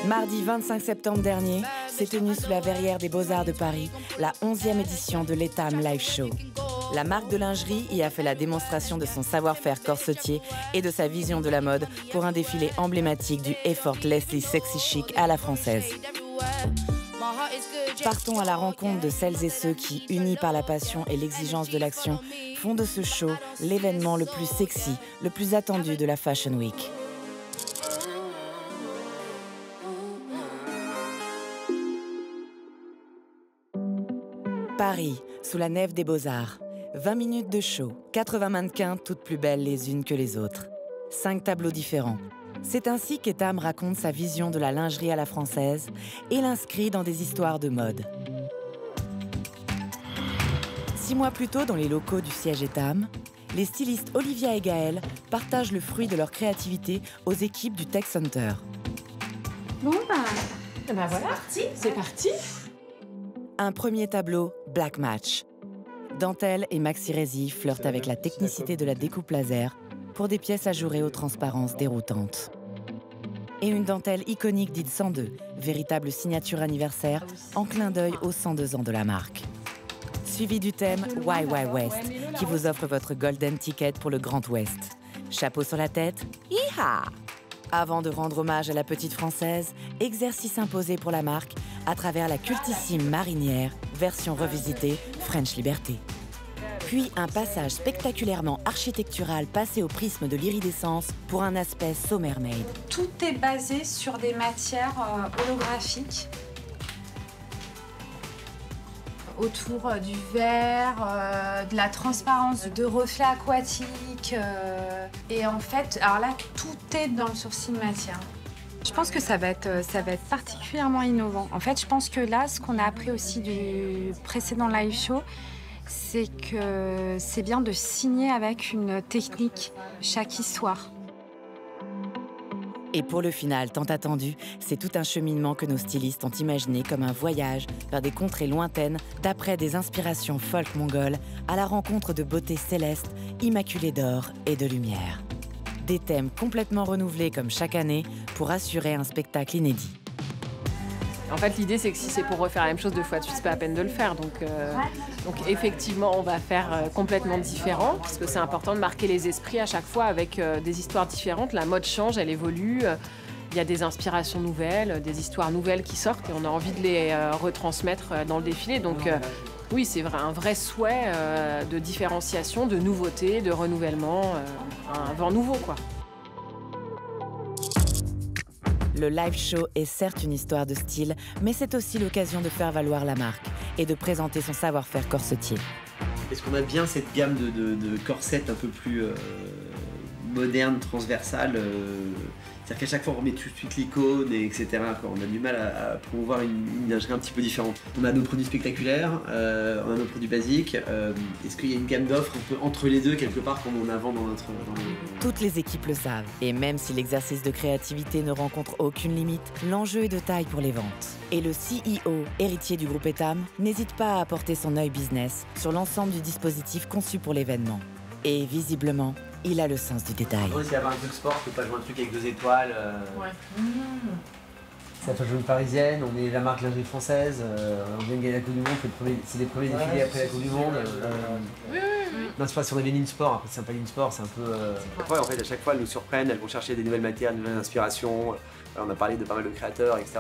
Mardi 25 septembre dernier, s'est tenue sous la verrière des Beaux-Arts de Paris la 11e édition de l'Etam Live Show. La marque de lingerie y a fait la démonstration de son savoir-faire corsetier et de sa vision de la mode pour un défilé emblématique du Effortlessly Sexy Chic à la française. Partons à la rencontre de celles et ceux qui, unis par la passion et l'exigence de l'action, font de ce show l'événement le plus sexy, le plus attendu de la Fashion Week. Paris, sous la nef des Beaux-Arts. 20 minutes de show, 80 mannequins, toutes plus belles les unes que les autres. 5 tableaux différents. C'est ainsi qu'Etam raconte sa vision de la lingerie à la française et l'inscrit dans des histoires de mode. 6 mois plus tôt, dans les locaux du siège Etam, les stylistes Olivia et Gaëlle partagent le fruit de leur créativité aux équipes du Tech Center. Bon voilà, c'est parti. Un premier tableau, Black Match. Dentelle et Maxi Rési flirtent avec la technicité de la découpe laser pour des pièces ajourées aux transparences déroutantes. Et une dentelle iconique dite 102, véritable signature anniversaire en clin d'œil aux 102 ans de la marque. Suivi du thème Why West, qui vous offre votre golden ticket pour le Grand Ouest. Chapeau sur la tête, hi-ha! Avant de rendre hommage à la petite française, exercice imposé pour la marque à travers la cultissime marinière, version revisitée French Liberté. Puis un passage spectaculairement architectural passé au prisme de l'iridescence pour un aspect So Mermaid. Tout est basé sur des matières holographiques. Autour du verre, de la transparence, de reflets aquatiques. Et en fait, alors là, tout est dans le sourcil matière. Je pense que ça va être particulièrement innovant. En fait, je pense que là, ce qu'on a appris aussi du précédent live show, c'est que c'est bien de signer avec une technique chaque histoire. Et pour le final tant attendu, c'est tout un cheminement que nos stylistes ont imaginé comme un voyage vers des contrées lointaines d'après des inspirations folk mongoles à la rencontre de beautés célestes, immaculées d'or et de lumière. Des thèmes complètement renouvelés comme chaque année pour assurer un spectacle inédit. En fait, l'idée, c'est que si c'est pour refaire la même chose 2 fois de suite, c'est pas la peine de le faire. Donc effectivement, on va faire complètement différent, parce que c'est important de marquer les esprits à chaque fois avec des histoires différentes. La mode change, elle évolue. Il y a des inspirations nouvelles, des histoires nouvelles qui sortent et on a envie de les retransmettre dans le défilé. Donc oui, c'est un vrai souhait de différenciation, de nouveauté, de renouvellement, un vent nouveau, quoi. Le live show est certes une histoire de style, mais c'est aussi l'occasion de faire valoir la marque et de présenter son savoir-faire corsetier. Est-ce qu'on a bien cette gamme de corsets un peu plus moderne, transversale c'est-à-dire qu'à chaque fois on remet tout de suite l'icône, etc. On a du mal à promouvoir une lingerie un petit peu différente. On a nos produits spectaculaires, on a nos produits basiques. Est-ce qu'il y a une gamme d'offres un peu entre les deux quelque part comme on a vend dans notre... Toutes les équipes le savent. Et même si l'exercice de créativité ne rencontre aucune limite, l'enjeu est de taille pour les ventes. Et le CEO, héritier du groupe Etam, n'hésite pas à apporter son œil business sur l'ensemble du dispositif conçu pour l'événement. Et visiblement, il a le sens du détail. Ouais, c'est avoir un truc sport, on peut pas jouer un truc avec 2 étoiles. Ouais. C'est la fashion parisienne, on est la marque lingerie française, on vient de gagner la Coupe du Monde, c'est les premiers défilés après la Coupe du Monde. L'inspiration de Lénine Sport, après c'est un Lénine Sport, c'est un peu... Ouais, en fait à chaque fois elles nous surprennent, elles vont chercher des nouvelles matières, de nouvelles inspirations. On a parlé de pas mal de créateurs, etc.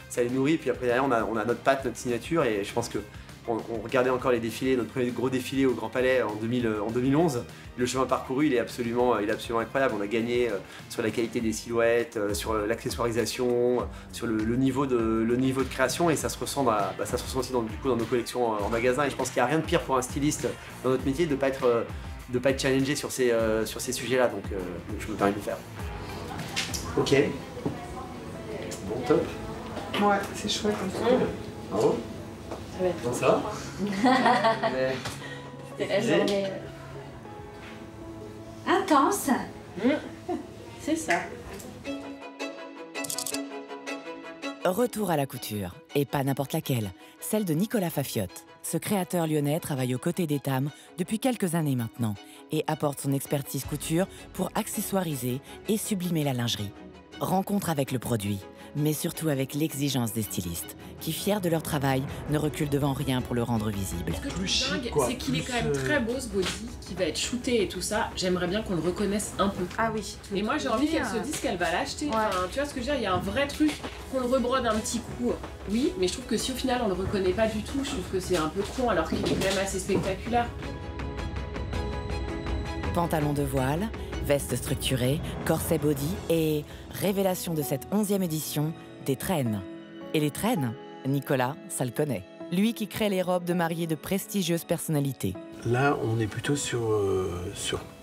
Ça les nourrit, puis après derrière on a notre patte, notre signature, et je pense que on regardait encore les défilés, notre premier gros défilé au Grand Palais en 2011. Le chemin parcouru, il est absolument incroyable. On a gagné sur la qualité des silhouettes, sur l'accessoirisation, sur le niveau de création, et ça se ressent, ça se ressent aussi dans nos collections en magasin. Et je pense qu'il n'y a rien de pire pour un styliste dans notre métier de ne pas être challengé sur ces sujets-là. Donc je me permets de le faire. Ok. Bon, top. Ouais, c'est chouette comme ça. Bravo. Ça va? C'était la journée intense. C'est ça. Retour à la couture, et pas n'importe laquelle, celle de Nicolas Fafiotte. Ce créateur lyonnais travaille aux côtés d'Etam depuis quelques années maintenant et apporte son expertise couture pour accessoiriser et sublimer la lingerie. Rencontre avec le produit, mais surtout avec l'exigence des stylistes, qui, fiers de leur travail, ne reculent devant rien pour le rendre visible. Ce que je trouve dingue, c'est qu'il est quand même très beau ce body, qui va être shooté et tout ça. J'aimerais bien qu'on le reconnaisse un peu. Ah oui. Et moi j'ai envie qu'elle se dise qu'elle va l'acheter. Ouais. Enfin, tu vois ce que je veux dire, il y a un vrai truc, qu'on le rebrode un petit coup. Oui, mais je trouve que si au final on le reconnaît pas du tout, je trouve que c'est un peu con alors qu'il est quand même assez spectaculaire. Pantalon de voile, veste structurée, corset body et révélation de cette 11e édition, des traînes. Et les traînes, Nicolas, ça le connaît. Lui qui crée les robes de mariée de prestigieuses personnalités. Là, on est plutôt sur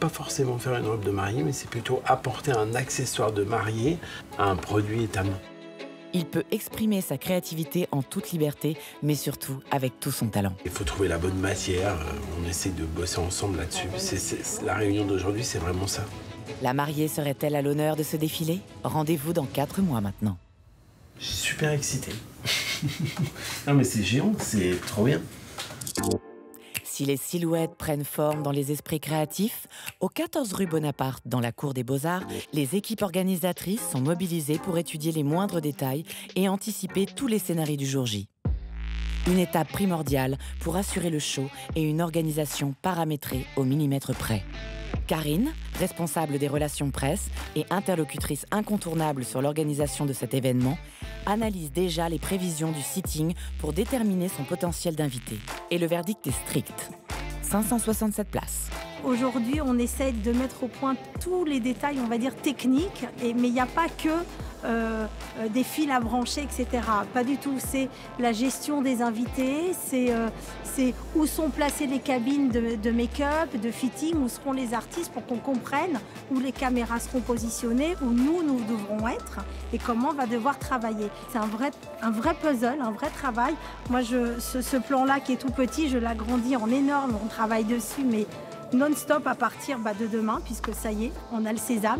pas forcément faire une robe de mariée, mais c'est plutôt apporter un accessoire de mariée à un produit Etam. Il peut exprimer sa créativité en toute liberté, mais surtout avec tout son talent. Il faut trouver la bonne matière, on essaie de bosser ensemble là-dessus. La réunion d'aujourd'hui, c'est vraiment ça. La mariée serait-elle à l'honneur de ce défilé? Rendez-vous dans 4 mois maintenant. Je suis super excité. Non mais c'est géant, c'est trop bien. Si les silhouettes prennent forme dans les esprits créatifs, au 14 rue Bonaparte, dans la cour des Beaux-Arts, les équipes organisatrices sont mobilisées pour étudier les moindres détails et anticiper tous les scénarios du jour J. Une étape primordiale pour assurer le show et une organisation paramétrée au millimètre près. Karine, responsable des relations presse et interlocutrice incontournable sur l'organisation de cet événement, analyse déjà les prévisions du sitting pour déterminer son potentiel d'invité. Et le verdict est strict. 567 places. Aujourd'hui, on essaie de mettre au point tous les détails, on va dire, techniques, mais il n'y a pas que des fils à brancher, etc. Pas du tout. C'est la gestion des invités, c'est où sont placées les cabines de make-up, de fitting, où seront les artistes pour qu'on comprenne où les caméras seront positionnées, où nous devrons être et comment on va devoir travailler. C'est un vrai puzzle, un vrai travail. Moi, ce plan-là qui est tout petit, je l'agrandis en énorme. On travaille dessus, mais non-stop à partir de demain, puisque ça y est, on a le sésame.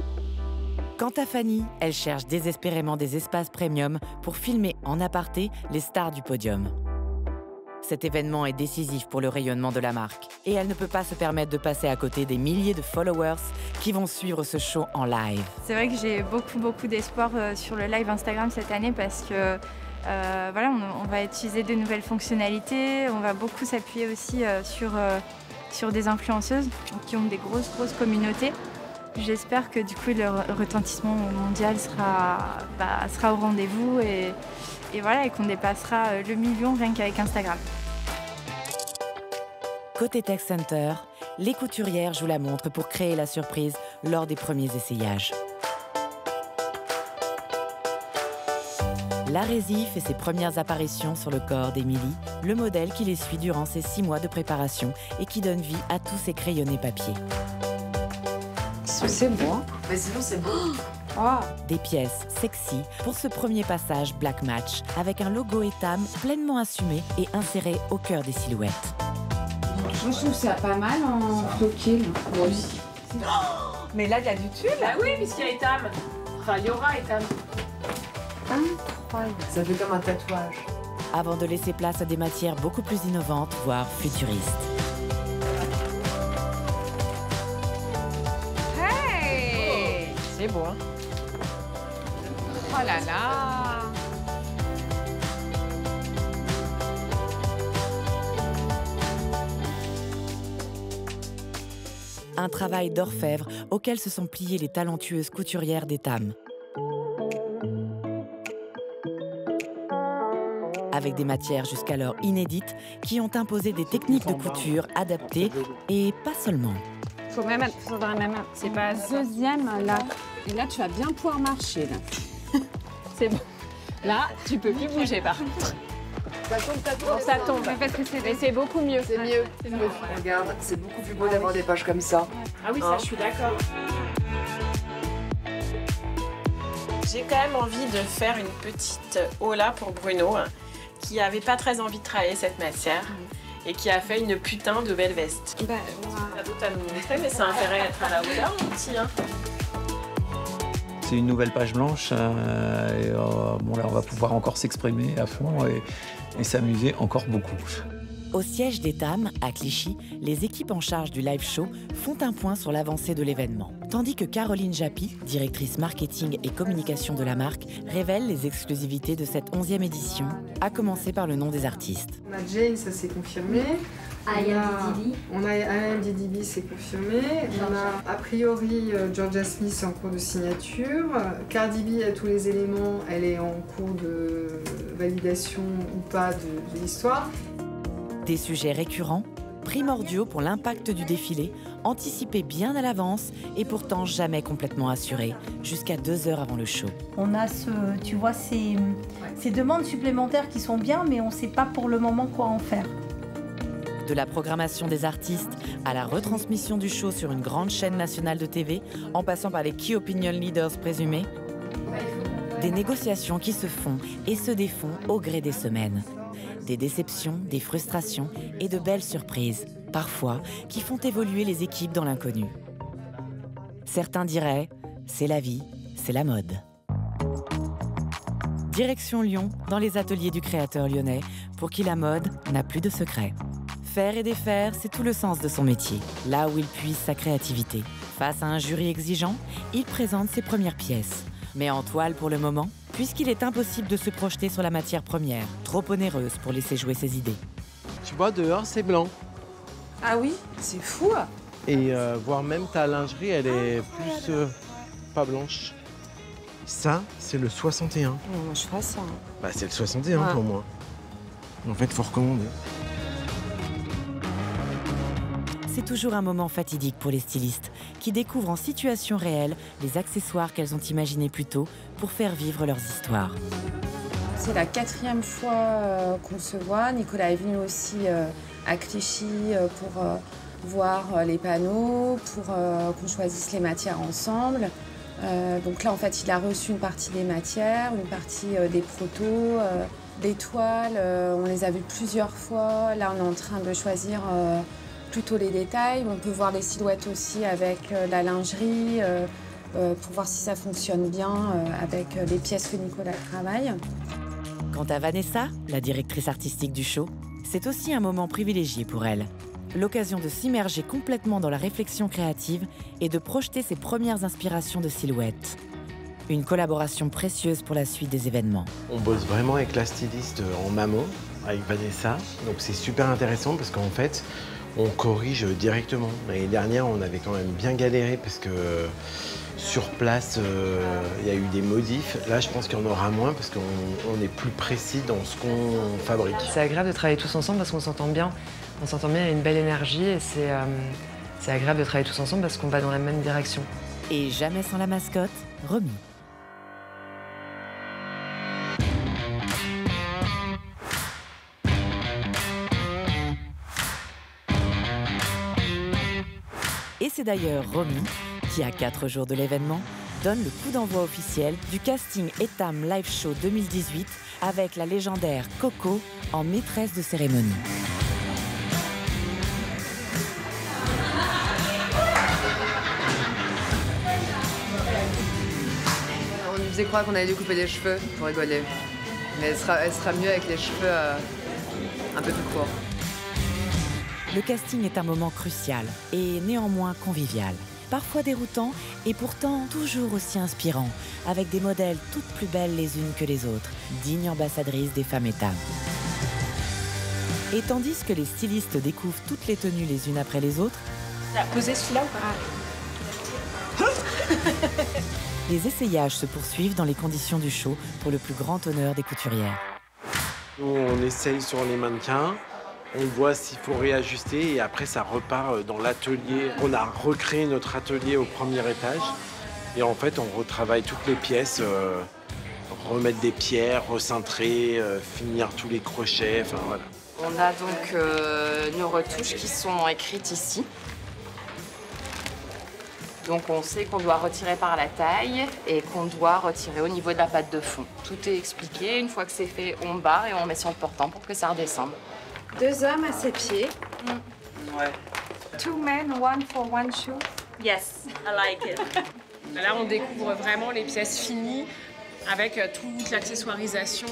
Quant à Fanny, elle cherche désespérément des espaces premium pour filmer en aparté les stars du podium. Cet événement est décisif pour le rayonnement de la marque et elle ne peut pas se permettre de passer à côté des milliers de followers qui vont suivre ce show en live. C'est vrai que j'ai beaucoup d'espoir sur le live Instagram cette année parce que voilà, on va utiliser de nouvelles fonctionnalités, on va beaucoup s'appuyer aussi sur des influenceuses qui ont des grosses communautés. J'espère que du coup le retentissement mondial sera au rendez-vous et voilà, et qu'on dépassera le million rien qu'avec Instagram. Côté Tech Center, les couturières jouent la montre pour créer la surprise lors des premiers essayages. L'Arésie fait ses premières apparitions sur le corps d'Émilie, le modèle qui les suit durant ses 6 mois de préparation et qui donne vie à tous ces crayonnés papier. C'est beau. Mais sinon c'est beau. Oh. Des pièces sexy pour ce premier passage Black Match, avec un logo Etam pleinement assumé et inséré au cœur des silhouettes. Moi, je trouve ça pas mal en floqué. Moi aussi. Mais là, il y a du tulle. Bah oui, puisqu'il y a Etam. Enfin, il y aura Etam. Incroyable. Ça fait comme un tatouage. Avant de laisser place à des matières beaucoup plus innovantes, voire futuristes. Hey! C'est beau, hein? Oh là là! Un travail d'orfèvre auquel se sont pliées les talentueuses couturières d'Etam. Avec des matières jusqu'alors inédites qui ont imposé des techniques de couture adaptées et pas seulement. Faudrait même. C'est pas deuxième là. Et là, tu vas bien pouvoir marcher là. C'est bon. Là, tu peux plus bouger par contre. Ça tombe. Mais c'est beaucoup mieux. C'est mieux. Regarde, c'est beaucoup plus beau d'avoir des poches comme ça. Ah oui, ça, je suis d'accord. J'ai quand même envie de faire une petite hola pour Bruno, qui avait pas très envie de travailler cette matière et qui a fait une putain de belle veste. Bah, T'as d'autres à nous montrer, mais ça a intérêt à être à la hola, mon petit. Hein. C'est une nouvelle page blanche. Bon, là, on va pouvoir encore s'exprimer à fond et s'amuser encore beaucoup. Au siège d'Etam, à Clichy, les équipes en charge du live show font un point sur l'avancée de l'événement. Tandis que Caroline Japy, directrice marketing et communication de la marque, révèle les exclusivités de cette 11e édition, à commencer par le nom des artistes. On a Jane, ça s'est confirmé. On a I Am DDB, c'est confirmé. On a a priori Georgia Smith en cours de signature. Cardi B a tous les éléments, elle est en cours de validation ou pas de l'histoire. Des sujets récurrents, primordiaux pour l'impact du défilé, anticipés bien à l'avance et pourtant jamais complètement assurés, jusqu'à 2 heures avant le show. On a tu vois, ces demandes supplémentaires qui sont bien, mais on ne sait pas pour le moment quoi en faire. De la programmation des artistes à la retransmission du show sur une grande chaîne nationale de TV, en passant par les key opinion leaders présumés, des négociations qui se font et se défont au gré des semaines. Des déceptions, des frustrations et de belles surprises, parfois, qui font évoluer les équipes dans l'inconnu. Certains diraient « c'est la vie, c'est la mode ». Direction Lyon, dans les ateliers du créateur lyonnais, pour qui la mode n'a plus de secret. Faire et défaire, c'est tout le sens de son métier, là où il puise sa créativité. Face à un jury exigeant, il présente ses premières pièces. Mais en toile pour le moment, puisqu'il est impossible de se projeter sur la matière première, trop onéreuse pour laisser jouer ses idées. Tu vois, dehors, c'est blanc. Ah oui, c'est fou. Et voire même ta lingerie, elle est plus pas blanche. Ça, c'est le 61. Moi, je ferais ça. Bah, c'est le 61 pour moi. En fait, faut recommander. C'est toujours un moment fatidique pour les stylistes, qui découvrent en situation réelle les accessoires qu'elles ont imaginés plus tôt pour faire vivre leurs histoires. C'est la 4e fois qu'on se voit. Nicolas est venu aussi à Clichy pour voir les panneaux, pour qu'on choisisse les matières ensemble. Donc là, en fait, il a reçu une partie des matières, une partie des protos, des toiles. On les a vues plusieurs fois. Là, on est en train de choisir plutôt les détails. On peut voir les silhouettes aussi avec la lingerie, pour voir si ça fonctionne bien avec les pièces que Nicolas travaille. Quant à Vanessa, la directrice artistique du show, c'est aussi un moment privilégié pour elle. L'occasion de s'immerger complètement dans la réflexion créative et de projeter ses premières inspirations de silhouettes. Une collaboration précieuse pour la suite des événements. On bosse vraiment avec la styliste en mammo, avec Vanessa. Donc c'est super intéressant parce qu'en fait, on corrige directement. L'année dernière, on avait quand même bien galéré parce que sur place, il y a eu des modifs. Là, je pense qu'il y en aura moins parce qu'on est plus précis dans ce qu'on fabrique. C'est agréable de travailler tous ensemble parce qu'on s'entend bien. On s'entend bien, il y a une belle énergie et c'est agréable de travailler tous ensemble parce qu'on va dans la même direction. Et jamais sans la mascotte, Romy. Et c'est d'ailleurs Romy qui, à 4 jours de l'événement, donne le coup d'envoi officiel du casting Etam Live Show 2018 avec la légendaire Coco en maîtresse de cérémonie. On nous faisait croire qu'on allait découper les cheveux pour rigoler. Mais elle sera mieux avec les cheveux un peu plus courts. Le casting est un moment crucial et néanmoins convivial. Parfois déroutant et pourtant toujours aussi inspirant, avec des modèles toutes plus belles les unes que les autres, dignes ambassadrices des femmes Etam. Et tandis que les stylistes découvrent toutes les tenues les unes après les autres, Posez celui-là ou pas? les essayages se poursuivent dans les conditions du show pour le plus grand honneur des couturières. Nous, on essaye sur les mannequins. On voit s'il faut réajuster et après ça repart dans l'atelier. On a recréé notre atelier au premier étage et en fait on retravaille toutes les pièces, remettre des pierres, recintrer, finir tous les crochets, enfin voilà. On a donc nos retouches qui sont écrites ici. Donc on sait qu'on doit retirer par la taille et qu'on doit retirer au niveau de la pâte de fond. Tout est expliqué, une fois que c'est fait, on barre et on met sur le portant pour que ça redescende. 2 hommes à ses pieds. Ouais. 2 men, 1 for 1 shoe. Yes, I like it. Là, on découvre vraiment les pièces finies avec toute l'accessoirisation,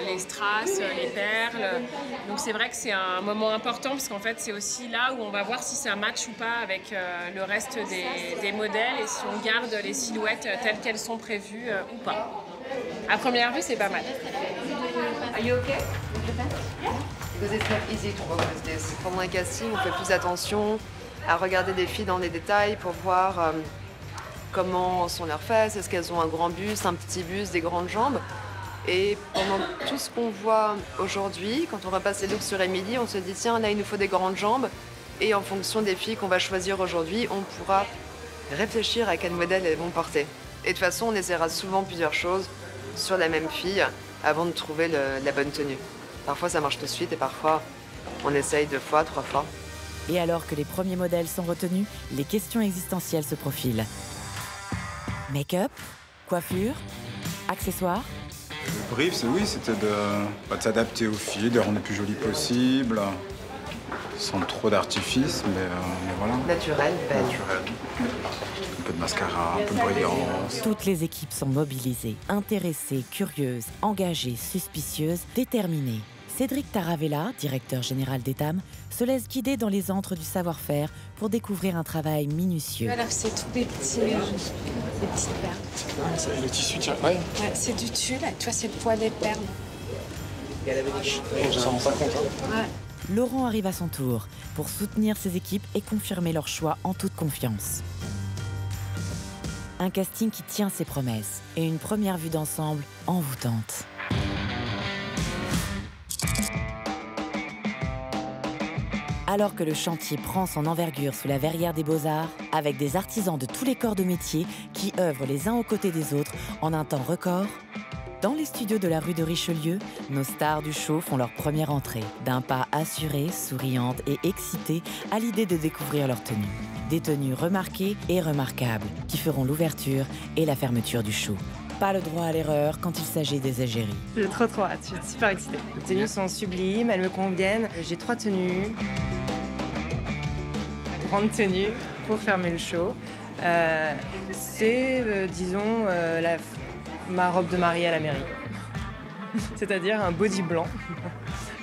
les strass, les perles. Donc c'est vrai que c'est un moment important parce qu'en fait c'est aussi là où on va voir si ça match ou pas avec le reste des modèles et si on garde les silhouettes telles qu'elles sont prévues ou pas. À première vue, c'est pas mal. Are you okay? Because it's not easy to work with this. Pendant un casting, on fait plus attention à regarder des filles dans les détails pour voir comment sont leurs fesses, est-ce qu'elles ont un grand buste, un petit buste, des grandes jambes. Et pendant tout ce qu'on voit aujourd'hui, quand on repasse les looks sur Émilie, on se dit tiens, là il nous faut des grandes jambes. Et en fonction des filles qu'on va choisir aujourd'hui, on pourra réfléchir à quel modèle elles vont porter. Et de toute façon, on essaiera souvent plusieurs choses sur la même fille avant de trouver la bonne tenue. Parfois ça marche tout de suite et parfois on essaye 2 fois, 3 fois. Et alors que les premiers modèles sont retenus, les questions existentielles se profilent. Make-up, coiffure, accessoires. Le brief, c'était de s'adapter aux filles, de les rendre le plus jolies possible, sans trop d'artifice, mais voilà. Naturel, belle. Naturel. Un peu de mascara, un peu de brillance. Toutes les équipes sont mobilisées, intéressées, curieuses, engagées, suspicieuses, déterminées. Cédric Taravella, directeur général d'Etam, se laisse guider dans les antres du savoir-faire pour découvrir un travail minutieux. Alors c'est tous des petites perles. C'est le tissu, tiens, ouais. Ouais, c'est du tulle, tu vois, c'est le poids des perles. On s'en rend pas compte. Ouais. Laurent arrive à son tour pour soutenir ses équipes et confirmer leur choix en toute confiance. Un casting qui tient ses promesses et une première vue d'ensemble envoûtante. Alors que le chantier prend son envergure sous la verrière des Beaux-Arts, avec des artisans de tous les corps de métier qui œuvrent les uns aux côtés des autres en un temps record, dans les studios de la rue de Richelieu, nos stars du show font leur première entrée, d'un pas assuré, souriante et excitée à l'idée de découvrir leur tenue. Des tenues remarquées et remarquables qui feront l'ouverture et la fermeture du show. Pas le droit à l'erreur quand il s'agit des égéries. J'ai trop hâte, je suis super excitée. Les tenues sont sublimes, elles me conviennent. J'ai 3 tenues. Grande tenue pour fermer le show. C'est, disons, ma robe de mariée à la mairie. C'est-à-dire un body blanc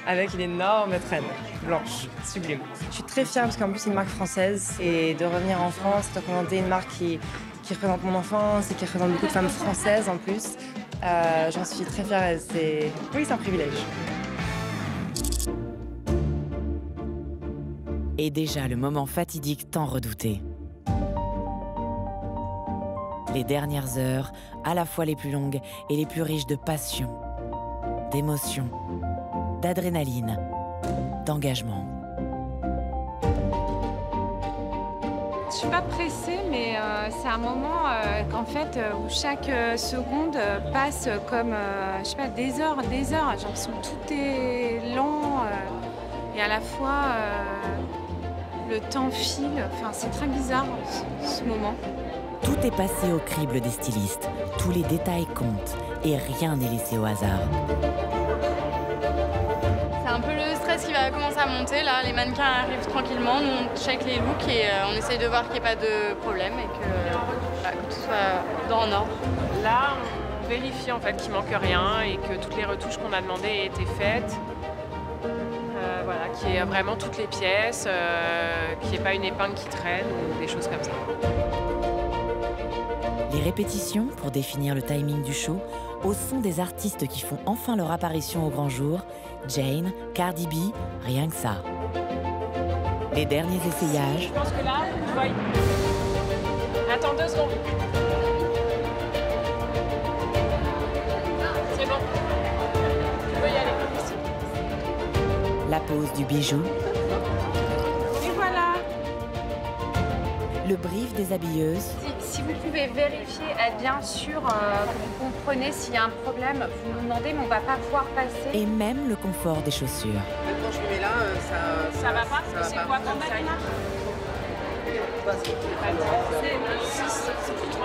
avec une énorme traîne blanche, sublime. Je suis très fière parce qu'en plus c'est une marque française et de revenir en France, de représenter une marque qui représente mon enfance et qui représente beaucoup de femmes françaises en plus. J'en suis très fière et c'est un privilège. Et déjà le moment fatidique tant redouté. Les dernières heures, à la fois les plus longues et les plus riches de passion, d'émotion, d'adrénaline, d'engagement. Je suis pas pressée, mais c'est un moment en fait où chaque seconde passe comme je sais pas des heures. J'ai l'impression que tout est lent et à la fois le temps file. Enfin, c'est très bizarre ce moment. Tout est passé au crible des stylistes. Tous les détails comptent et rien n'est laissé au hasard. C'est un peu le stress qui va commencer à monter. Là, les mannequins arrivent tranquillement, nous on check les looks et on essaye de voir qu'il n'y ait pas de problème et que tout soit dans l'ordre. Là, on vérifie en fait qu'il manque rien et que toutes les retouches qu'on a demandées aient été faites. Voilà, qu'il y ait vraiment toutes les pièces, qu'il n'y ait pas une épingle qui traîne ou des choses comme ça. Les répétitions pour définir le timing du show, au son des artistes qui font enfin leur apparition au grand jour, Jane, Cardi B, rien que ça. Les derniers essayages. Je pense que là, tu vois... Attends 2 secondes. C'est bon. Tu peux y aller. La pose du bijou. Et voilà. Le brief des habilleuses. Si vous pouvez vérifier, être bien sûr que vous comprenez s'il y a un problème, vous nous demandez, mais on ne va pas pouvoir passer. Et même le confort des chaussures. Quand je me mets là, ça va pas. C'est quoi comme taille? C'est plus 39.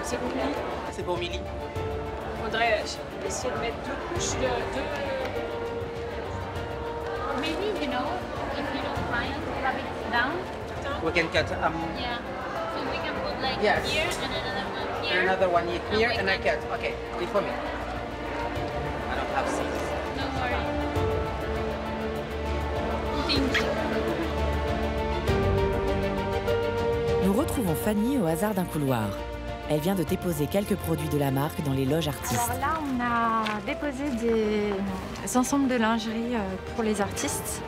C'est pour Milly. C'est pour Milly. Faudrait essayer de mettre 2 couches de... Maybe, you know, if you don't mind, rub it down. We can cut. Yeah. So we can put like Yes. here and another one here. here? Another one here and I cut. Okay, leave for me. I don't have seats. No worries. Thank you. Nous retrouvons Fanny au hasard d'un couloir. Elle vient de déposer quelques produits de la marque dans les loges artistes. Alors là, on a déposé des ensembles de lingerie pour les artistes.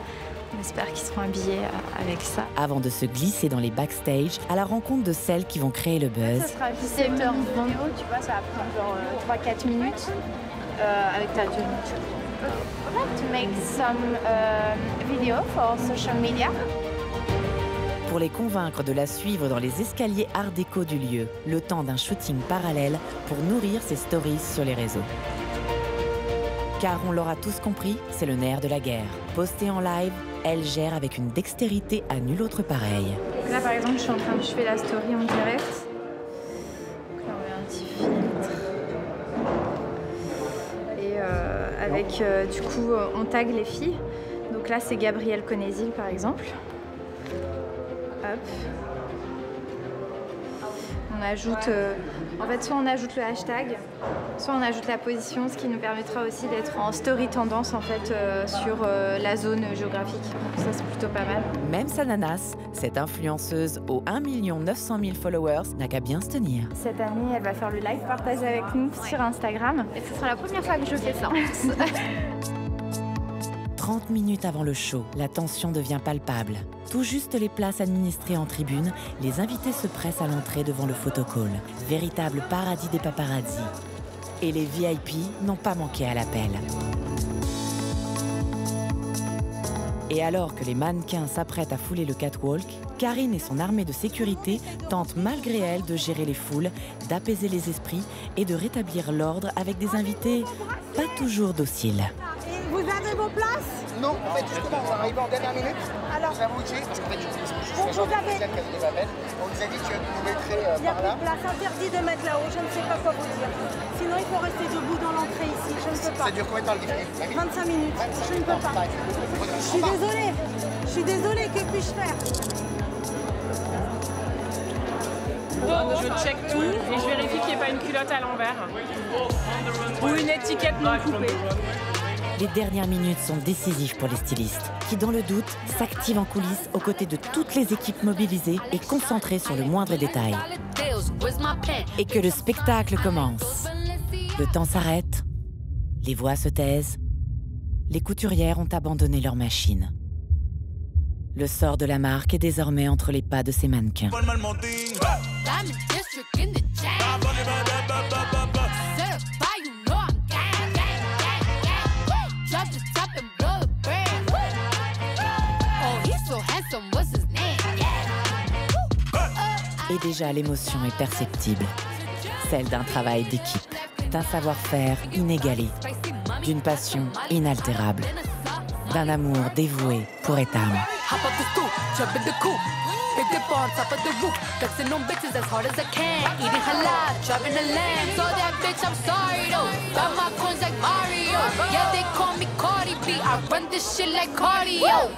On espère qu'ils seront habillés avec ça. Avant de se glisser dans les backstage à la rencontre de celles qui vont créer le buzz. Ça sera 17h vidéo, tu vois, ça va prendre genre 3-4 minutes avec ta tenue. I'd like to make some video for social media. Pour les convaincre de la suivre dans les escaliers art déco du lieu, le temps d'un shooting parallèle pour nourrir ses stories sur les réseaux. Car on l'aura tous compris, c'est le nerf de la guerre. Postée en live, elle gère avec une dextérité à nulle autre pareille. Donc là par exemple, je fais la story en direct. Donc là on met un petit filtre. Et avec du coup on tag les filles. Donc là c'est Gabrielle Conésil par exemple. Hop. On ajoute, en fait, soit on ajoute le hashtag, soit on ajoute la position, ce qui nous permettra aussi d'être en story tendance en fait sur la zone géographique. Donc ça c'est plutôt pas mal. Même Sananas, cette influenceuse aux 1 900 000 followers, n'a qu'à bien se tenir. Cette année, elle va faire le live partage avec nous sur Instagram. Et ce sera la première fois que je fais ça. 30 minutes avant le show, la tension devient palpable. Tout juste les places administrées en tribune, les invités se pressent à l'entrée devant le photocall. Véritable paradis des paparazzis. Et les VIP n'ont pas manqué à l'appel. Et alors que les mannequins s'apprêtent à fouler le catwalk, Karine et son armée de sécurité tentent malgré elle de gérer les foules, d'apaiser les esprits et de rétablir l'ordre avec des invités pas toujours dociles. Vous avez vos places? Non, en fait, justement, on va arriver en dernière minute. Alors, vous avez bougé, parce qu'en fait, vous avez... on nous a dit que vous mettrez Il y a par plus là. de place, interdit de mettre là-haut, je ne sais pas quoi vous dire. Sinon, il faut rester debout dans l'entrée ici, je ne peux pas. Ça dure combien de temps le défilé? 25 minutes, je ne peux pas. Je suis désolée, que puis-je faire? Je check tout et je vérifie qu'il n'y ait pas une culotte à l'envers ou une étiquette non coupée. Les dernières minutes sont décisives pour les stylistes, qui dans le doute s'activent en coulisses aux côtés de toutes les équipes mobilisées et concentrées sur le moindre détail. Et que le spectacle commence. Le temps s'arrête, les voix se taisent, les couturières ont abandonné leur machine. Le sort de la marque est désormais entre les pas de ces mannequins. Et déjà l'émotion est perceptible, celle d'un travail d'équipe, d'un savoir-faire inégalé, d'une passion inaltérable, d'un amour dévoué pour Etam. Big dip on top of the roof, flexing on bitches as hard as I can. Eating halal, driving a lamb. So that bitch, I'm sorry though. Got my coins like Mario. Yeah, they call me Cardi B. I run this shit like cardio.